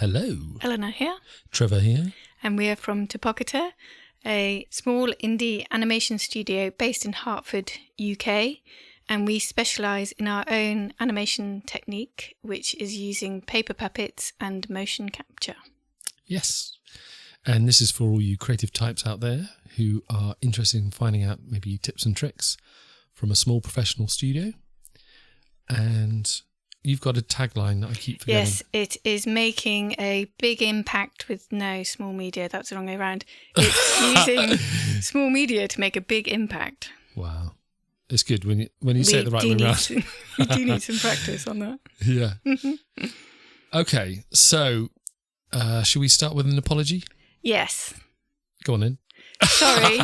Hello. Eleanor here. Trevor here. And we are from Topocata, a small indie animation studio based in Hertford, UK. And we specialise in our own animation technique, which is using paper puppets and motion capture. Yes. And this is for all you creative types out there who are interested in finding out maybe tips and tricks from a small professional studio. And you've got a tagline that I keep forgetting. Yes, it is making a big impact with no small media. That's the wrong way around. It's using small media to make a big impact. Wow. It's good when you say it the right way around. We do need some practice on that. Yeah. Okay, so should we start with an apology? Yes. Go on in. Sorry,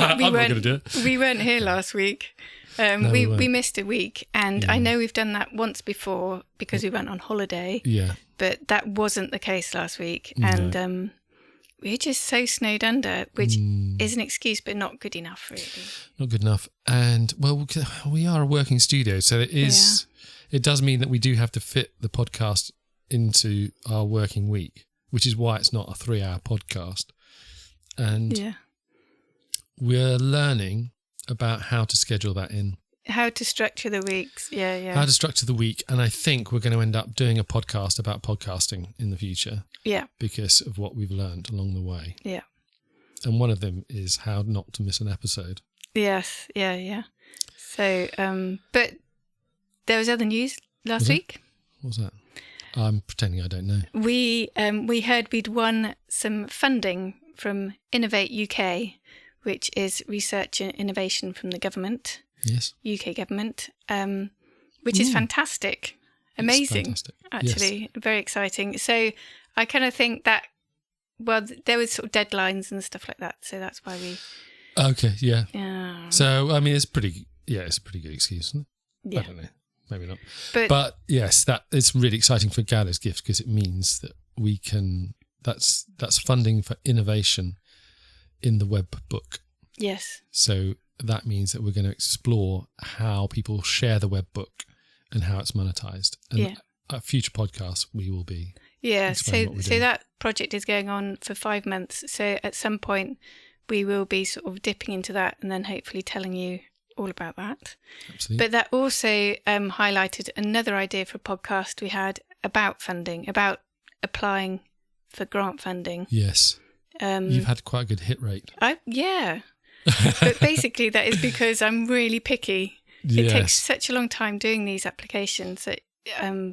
we weren't here last week. We missed a week, and I know we've done that once before because we went on holiday. Yeah. But that wasn't the case last week, and we're just so snowed under, which is an excuse, but not good enough, really. Not good enough. And, well, we are a working studio, so it does mean that we do have to fit the podcast into our working week, which is why it's not a 3-hour podcast. And we're learning about how to schedule that in. How to structure the weeks, How to structure the week. And I think we're going to end up doing a podcast about podcasting in the future. Yeah. Because of what we've learned along the way. Yeah. And one of them is how not to miss an episode. Yes, yeah. So, but there was other news last week. What was that? I'm pretending I don't know. We heard we'd won some funding from Innovate UK, which is research and innovation from the government. Yes. UK government, which is fantastic. Amazing, fantastic. Actually. Yes. Very exciting. So I kind of think that, well, there was sort of deadlines and stuff like that. So that's why we... Okay, yeah. So, I mean, it's a pretty good excuse, isn't it? Yeah. I don't know. Maybe not. But yes, that it's really exciting for Gala's Gift because it means that we can... That's funding for innovation in the web book. Yes. So that means that we're going to explore how people share the web book and how it's monetized. And at future podcasts, we will be. Yeah. So that project is going on for 5 months. So at some point, we will be sort of dipping into that and then hopefully telling you all about that. Absolutely. But that also highlighted another idea for a podcast we had about funding, about applying for grant funding. Yes. You've had quite a good hit rate. But basically that is because I'm really picky. Yes. It takes such a long time doing these applications that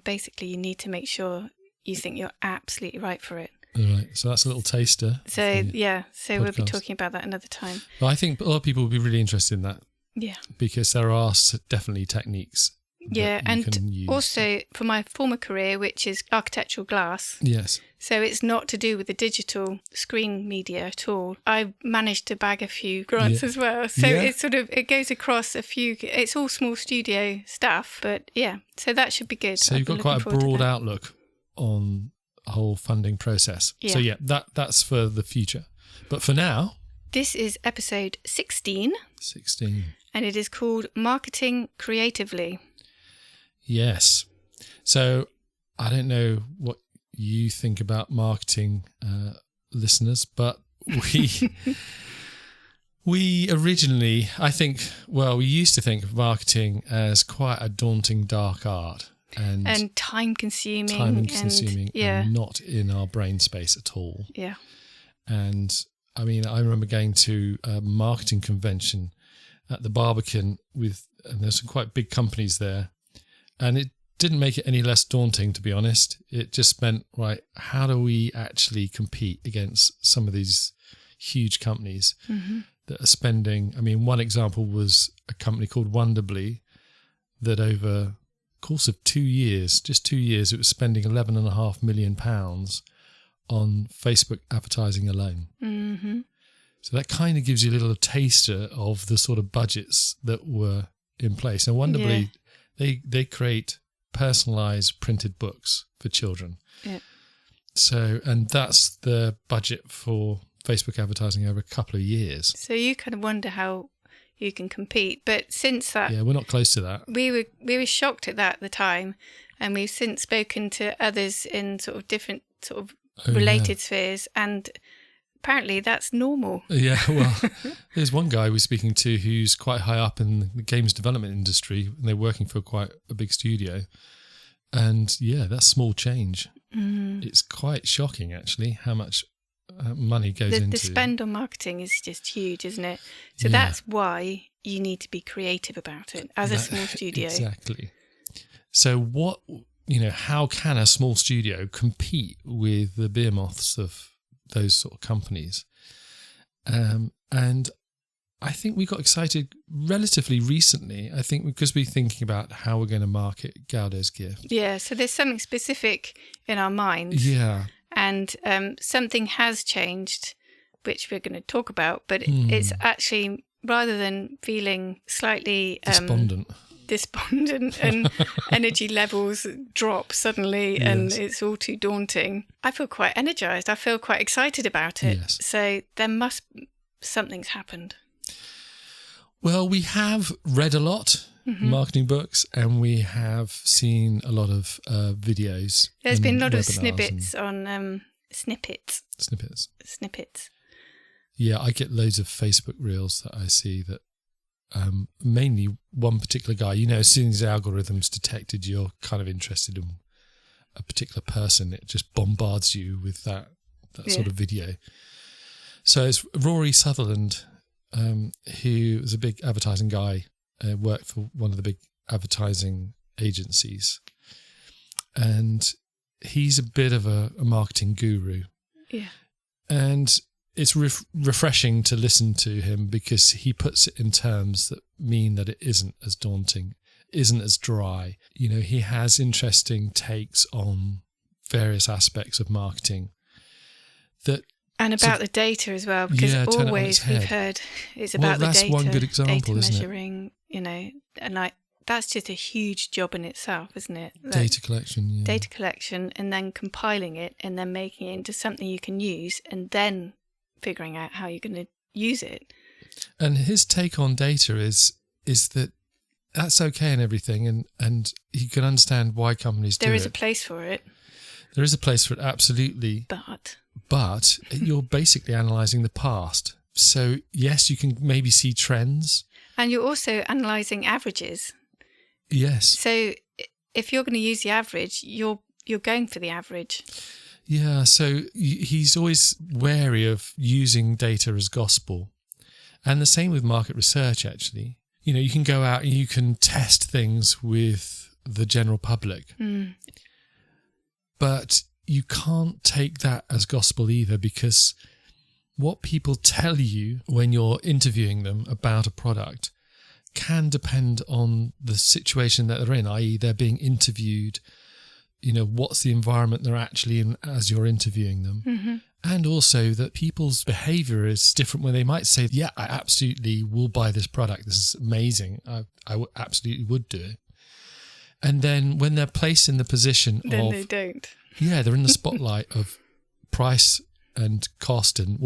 basically you need to make sure you think you're absolutely right for it. All right. So that's a little taster. So we'll be talking about that another time. Well, I think a lot of people will be really interested in that. Yeah. Because there are definitely techniques. Yeah, and also for my former career, which is architectural glass. Yes. So it's not to do with the digital screen media at all. I managed to bag a few grants as well. So it's it goes across a few, it's all small studio stuff, but so that should be good. So you've got quite a broad outlook on the whole funding process. Yeah. So that's for the future. But for now. This is episode 16. 16. And it is called Marketing Creatively. Yes. So I don't know what you think about marketing, listeners, but we originally, we used to think of marketing as quite a daunting, dark art. And time-consuming. And not in our brain space at all. Yeah. And I mean, I remember going to a marketing convention at the Barbican and there's some quite big companies there. And it didn't make it any less daunting, to be honest. It just meant, right, how do we actually compete against some of these huge companies that are spending... I mean, one example was a company called Wonderbly that over the course of 2 years, just 2 years, it was spending £11.5 million on Facebook advertising alone. Mm-hmm. So that kind of gives you a little taster of the sort of budgets that were in place. And Wonderbly... They create personalised printed books for children. Yeah. So, and that's the budget for Facebook advertising over a couple of years. So you kind of wonder how you can compete. But since that... Yeah, we're not close to that. We were shocked at that at the time. And we've since spoken to others in sort of different sort of related spheres, and apparently that's normal. Yeah, well, there's one guy we're speaking to who's quite high up in the games development industry, and they're working for quite a big studio. And yeah, that's small change. It's quite shocking, actually, how much money goes into... The spend on marketing is just huge, isn't it? So that's why you need to be creative about it as a small studio. Exactly. So how can a small studio compete with the behemoths of those sort of companies? And I think we got excited relatively recently, I think, because we're thinking about how we're going to market Gaudo's gift. Yeah, so there's something specific in our minds. Yeah. And something has changed, which we're going to talk about, but it's actually, rather than feeling slightly... despondent and energy levels drop suddenly and it's all too daunting, I feel quite energized. I feel quite excited about it. Yes. So something's happened. Well, we have read a lot, marketing books, and we have seen a lot of videos. There's been a lot of snippets on snippets. Yeah, I get loads of Facebook reels that I see that mainly one particular guy, as soon as the algorithm's detected you're kind of interested in a particular person, it just bombards you with that sort of video. So it's Rory Sutherland, who was a big advertising guy, worked for one of the big advertising agencies. And he's a bit of a marketing guru. Yeah. And it's refreshing to listen to him because he puts it in terms that mean that it isn't as daunting, isn't as dry. He has interesting takes on various aspects of marketing. And about the data as well, because always we've heard it's about the data. That's one good example, data isn't measuring, and that's just a huge job in itself, isn't it? Data collection, yeah. Data collection, and then compiling it, and then making it into something you can use, and then figuring out how you're going to use it. And his take on data is that that's okay and everything, and you can understand why companies do it. There is a place for it. There is a place for it, absolutely. But you're basically analysing the past. So, yes, you can maybe see trends. And you're also analysing averages. Yes. So if you're going to use the average, you're going for the average. Yeah, so he's always wary of using data as gospel. And the same with market research, actually. You can go out and you can test things with the general public. But you can't take that as gospel either, because what people tell you when you're interviewing them about a product can depend on the situation that they're in, i.e. they're being interviewed, what's the environment they're actually in as you're interviewing them. And also that people's behaviour is different, when they might say, yeah, I absolutely will buy this product. This is amazing. I absolutely would do it. And then when they're placed in the position then they don't. Yeah, they're in the spotlight of price and cost, and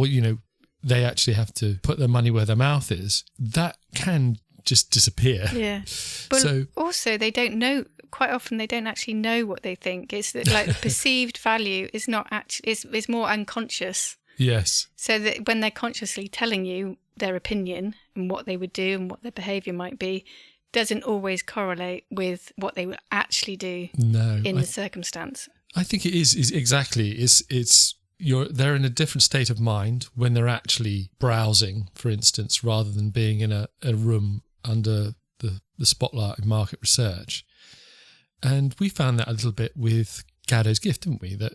they actually have to put their money where their mouth is. That can just disappear. Yeah. But also they don't know, quite often they don't actually know what they think. It's that, like, the perceived value is not actually, is more unconscious. Yes. So that when they're consciously telling you their opinion and what they would do and what their behaviour might be, doesn't always correlate with what they would actually do in the circumstance. I think it is exactly. They're in a different state of mind when they're actually browsing, for instance, rather than being in a room under the spotlight of market research. And we found that a little bit with Gaudo's gift, didn't we? That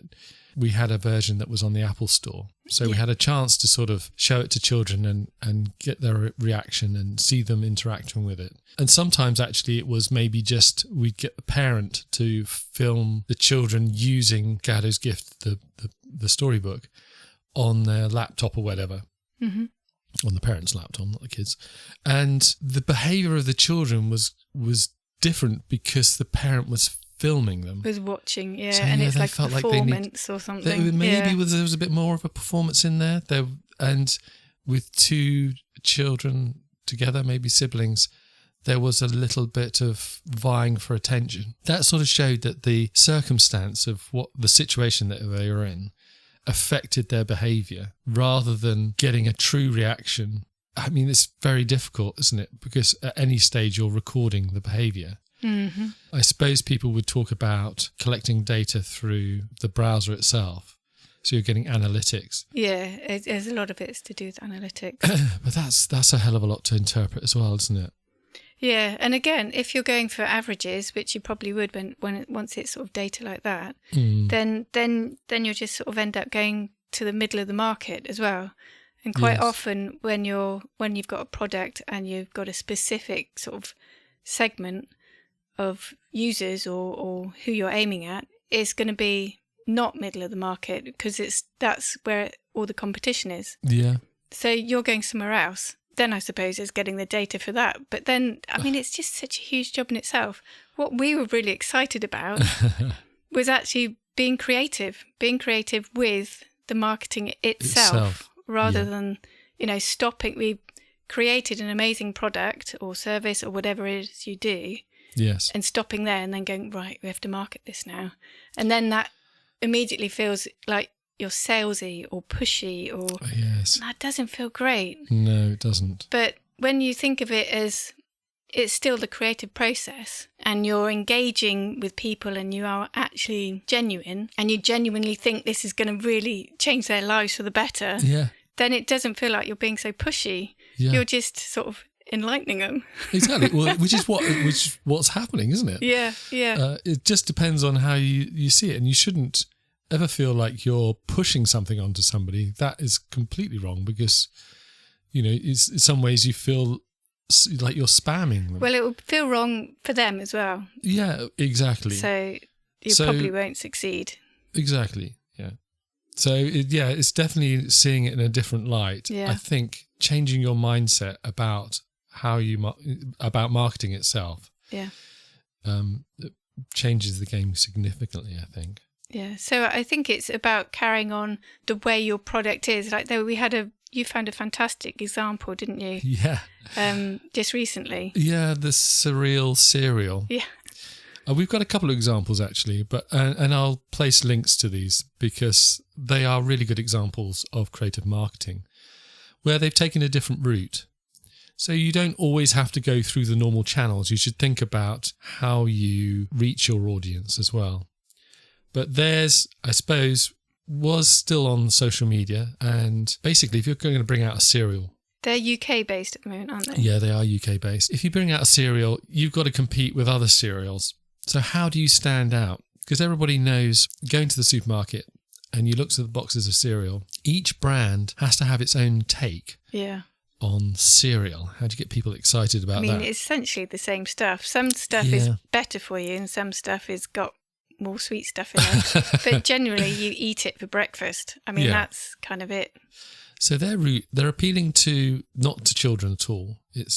we had a version that was on the Apple Store. So we had a chance to sort of show it to children and get their reaction and see them interacting with it. And sometimes actually it was maybe just we'd get the parent to film the children using Gaudo's gift, the storybook, on their laptop or whatever. On the parents' laptop, not the kids. And the behaviour of the children was different because the parent was filming them. Was watching, yeah. So, and it's like a performance or something. Maybe there was a bit more of a performance in there. And with two children together, maybe siblings, there was a little bit of vying for attention. That sort of showed that the circumstance of what the situation that they were in affected their behavior rather than getting a true reaction. I mean, it's very difficult, isn't it? Because at any stage you're recording the behavior. Mm-hmm. I suppose people would talk about collecting data through the browser itself. So you're getting analytics. Yeah, there's a lot of it's to do with analytics. But that's a hell of a lot to interpret as well, isn't it? Yeah, and again, if you're going for averages, which you probably would once it's sort of data like that, then you'll just sort of end up going to the middle of the market as well. And quite often when you've got a product and you've got a specific sort of segment of users or who you're aiming at, it's going to be not middle of the market because that's where all the competition is. Yeah. So you're going somewhere else. Then I suppose it's getting the data for that. But then, I mean, it's just such a huge job in itself. What we were really excited about was actually being creative with the marketing itself. Rather than, stopping. We created an amazing product or service or whatever it is you do. Yes. And stopping there and then going, right, we have to market this now. And then that immediately feels like you're salesy or pushy or yes. That doesn't feel great. No, it doesn't. But when you think of it as it's still the creative process and you're engaging with people and you are actually genuine and you genuinely think this is going to really change their lives for the better, then it doesn't feel like you're being so pushy. Yeah. You're just sort of enlightening them. Exactly. Well, which is what's happening, isn't it? Yeah, yeah. It just depends on how you see it, and you shouldn't ever feel like you're pushing something onto somebody. That is completely wrong because, in some ways you feel like you're spamming them. Well, it will feel wrong for them as well. Yeah, exactly. So you probably won't succeed. Exactly, yeah. So, it's definitely seeing it in a different light. Yeah. I think changing your mindset about how about marketing itself it changes the game significantly, I think. Yeah, so I think it's about carrying on the way your product is. Like you found a fantastic example, didn't you? Yeah. Just recently. Yeah, the surreal cereal. Yeah. We've got a couple of examples actually, but and I'll place links to these because they are really good examples of creative marketing where they've taken a different route. So you don't always have to go through the normal channels. You should think about how you reach your audience as well. But theirs, I suppose, was still on social media. And basically, if you're going to bring out a cereal... They're UK-based at the moment, aren't they? Yeah, they are UK-based. If you bring out a cereal, you've got to compete with other cereals. So how do you stand out? Because everybody knows going to the supermarket and you look at the boxes of cereal, each brand has to have its own take on cereal. How do you get people excited about that? It's essentially the same stuff. Some stuff is better for you and some stuff has got more sweet stuff in it. But generally you eat it for breakfast. That's kind of it. So they're appealing to not to children at all. It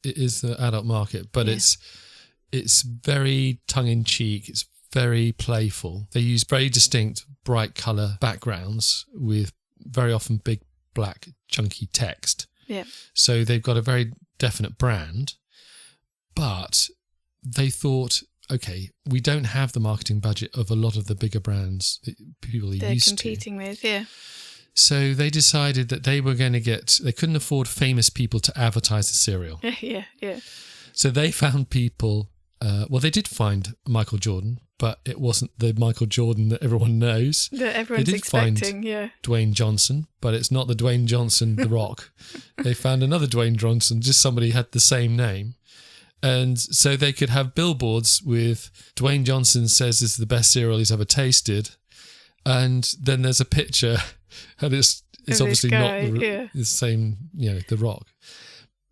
is the adult market, but it's very tongue-in-cheek. It's very playful. They use very distinct bright colour backgrounds with very often big black chunky text. Yeah. So they've got a very definite brand, but they thought, okay, we don't have the marketing budget of a lot of the bigger brands that people are used to. They're competing with, yeah. So they decided that they couldn't afford famous people to advertise the cereal. Yeah. So they found people, they did find Michael Jordan, but it wasn't the Michael Jordan that everyone knows. That everyone's expecting, yeah. Dwayne Johnson, but it's not the Dwayne Johnson, The Rock. They found another Dwayne Johnson, just somebody had the same name. And so they could have billboards with Dwayne Johnson says this is the best cereal he's ever tasted. And then there's a picture, and it's obviously not the same, The Rock.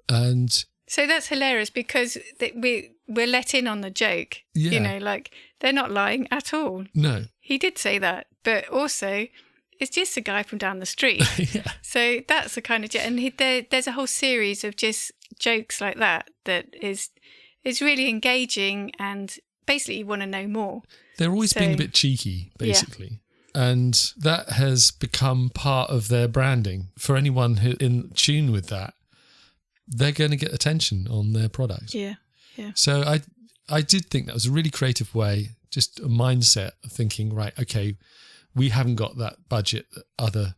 And so that's hilarious because we're let in on the joke. Yeah. They're not lying at all. No. He did say that, but also it's just a guy from down the street. Yeah. So that's the kind of joke. And there's a whole series of just jokes like that is really engaging and basically you want to know more. They're always being a bit cheeky, basically. Yeah. And that has become part of their branding. For anyone who in tune with that, they're going to get attention on their product. Yeah. So I did think that was a really creative way, just a mindset of thinking, right, okay, we haven't got that budget that other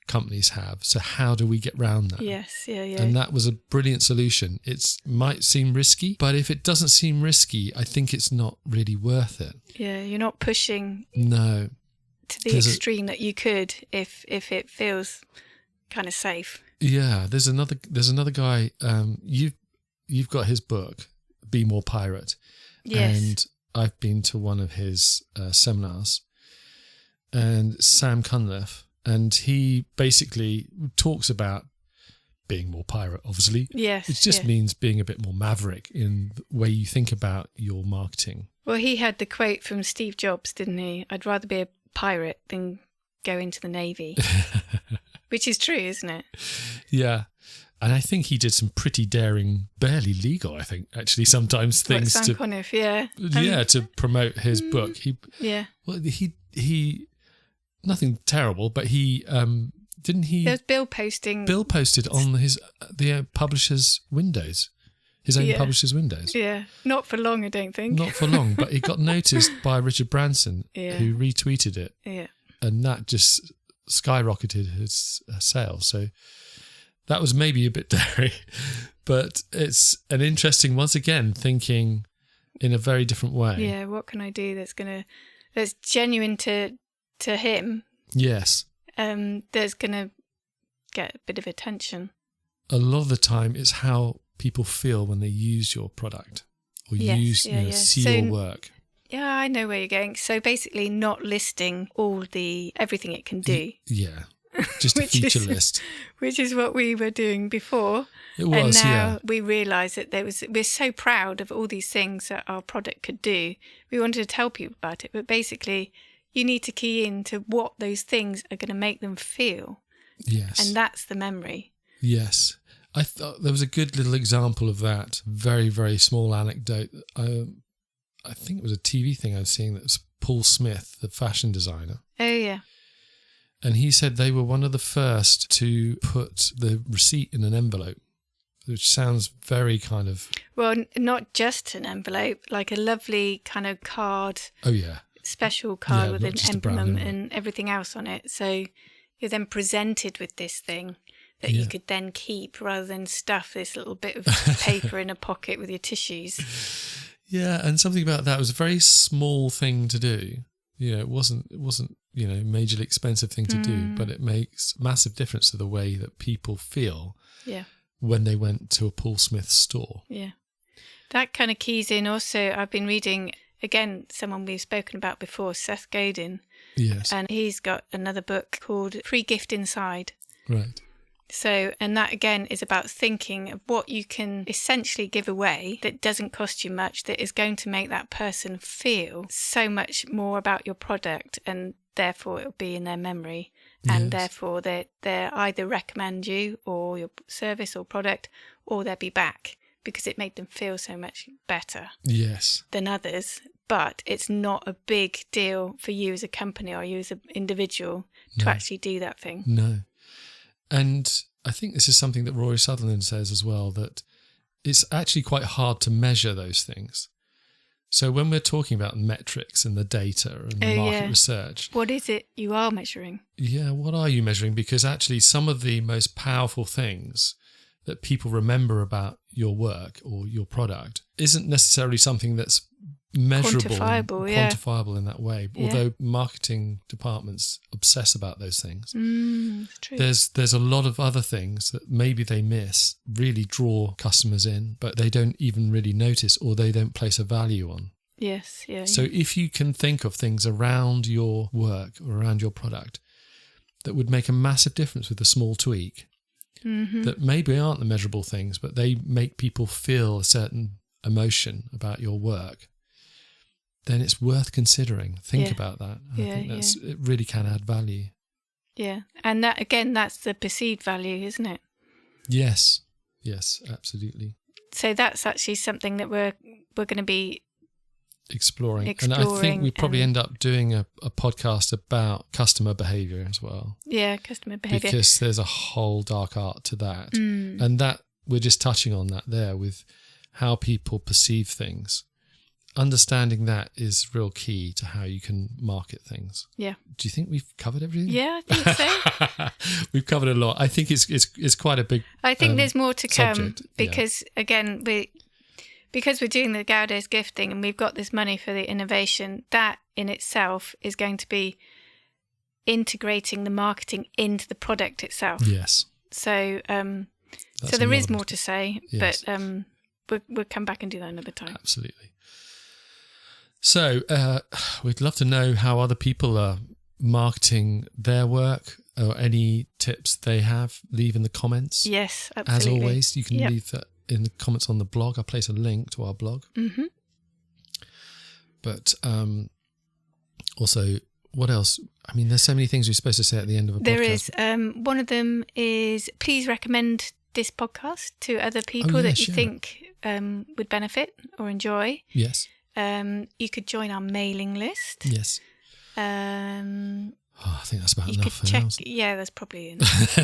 companies have. So how do we get around that? Yes, yeah. And that was a brilliant solution. It might seem risky, but if it doesn't seem risky, I think it's not really worth it. Yeah, you're not pushing to the extreme that you could if it feels kind of safe. Yeah, there's another guy. You've got his book, Be More Pirate. Yes. And I've been to one of his seminars, and Sam Cunliffe, and he basically talks about being more pirate, obviously. Yes. It just means being a bit more maverick in the way you think about your marketing. Well, he had the quote from Steve Jobs, didn't he? I'd rather be a pirate than go into the Navy. Which is true, isn't it? Yeah. And I think he did some pretty daring, barely legal, I think, actually, sometimes things Sam Cunliffe, to promote his book. He nothing terrible, but he didn't he? There's bill posting. Bill posted on the publisher's windows, his own publisher's windows. Yeah, not for long, I don't think. Not for long, but it got noticed by Richard Branson, who retweeted it. Yeah, and that just skyrocketed his sales. So that was maybe a bit daring, but it's an interesting, once again, thinking in a very different way. Yeah, what can I do that's genuine to him? Yes. That's gonna get a bit of attention. A lot of the time, it's how people feel when they use your product or see your work. Yeah, I know where you're going. So basically, not listing everything it can do. Yeah, just a feature list, which is what we were doing before. It was, and now we realise that we're so proud of all these things that our product could do. We wanted to tell people about it, but basically, you need to key into what those things are going to make them feel. Yes, and that's the memory. Yes, I thought there was a good little example of that. Very, very small anecdote. I think it was a TV thing I was seeing, that was Paul Smith, the fashion designer. Oh, yeah. And he said they were one of the first to put the receipt in an envelope, which sounds very kind of... Well, not just an envelope, like a lovely kind of card. Oh, yeah. Special card with an emblem and everything else on it. So you're then presented with this thing that you could then keep, rather than stuff this little bit of paper in a pocket with your tissues. Yeah, and something about that was a very small thing to do. It wasn't majorly expensive thing to do, but it makes massive difference to the way that people feel when they went to a Paul Smith store. Yeah, that kind of keys in. Also, I've been reading, again, someone we've spoken about before, Seth Godin. Yes. And he's got another book called Free Gift Inside. Right. So, and that again is about thinking of what you can essentially give away that doesn't cost you much, that is going to make that person feel so much more about your product, and therefore it'll be in their memory, and therefore they'll either recommend you or your service or product, or they'll be back because it made them feel so much better than others. But it's not a big deal for you as a company or you as an individual to actually do that thing. No. And I think this is something that Rory Sutherland says as well, that it's actually quite hard to measure those things. So when we're talking about metrics and the data and the market research... What is it you are measuring? Yeah, what are you measuring? Because actually some of the most powerful things that people remember about your work or your product isn't necessarily something that's measurable, quantifiable in that way. Although marketing departments obsess about those things, it's true. There's a lot of other things that maybe they miss, really draw customers in, but they don't even really notice, or they don't place a value on. Yes, yeah. So if you can think of things around your work or around your product that would make a massive difference with a small tweak, that maybe aren't the measurable things, but they make people feel a certain emotion about your work, then it's worth considering. Think about that. I think it really can add value. Yeah. And that, again, that's the perceived value, isn't it? Yes. Yes, absolutely. So that's actually something that we're going to be exploring. And I think we probably end up doing a podcast about customer behaviour as well. Yeah, customer behaviour. Because there's a whole dark art to that. And that we're just touching on that there with how people perceive things. understanding that is real key to how you can market things. Yeah. Do you think we've covered everything? Yeah, I think so. We've covered a lot. I think it's quite a big I think there's more to come subject. because, again, because we're doing the Gaudes gifting and we've got this money for the innovation, that in itself is going to be integrating the marketing into the product itself. Yes. So there is more to say, yes. But we'll come back and do that another time. Absolutely. So we'd love to know how other people are marketing their work, or any tips they have. Leave in the comments. Yes, absolutely. As always, you can leave that in the comments on the blog. I'll place a link to our blog. Mm-hmm. But also, what else? I mean, there's so many things we're supposed to say at the end of a podcast. There is. One of them is, please recommend this podcast to other people that you think would benefit or enjoy. Yes. You could join our mailing list. Yes. I think that's about enough for now. Yeah, that's probably enough.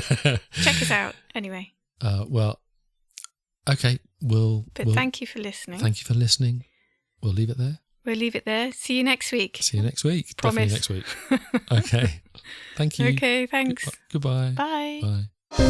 Check us out anyway. Well, okay. Thank you for listening. Thank you for listening. We'll leave it there. We'll leave it there. See you next week. See you next week. Promise. Definitely next week. Okay. Thank you. Okay, thanks. Goodbye. Bye. Bye.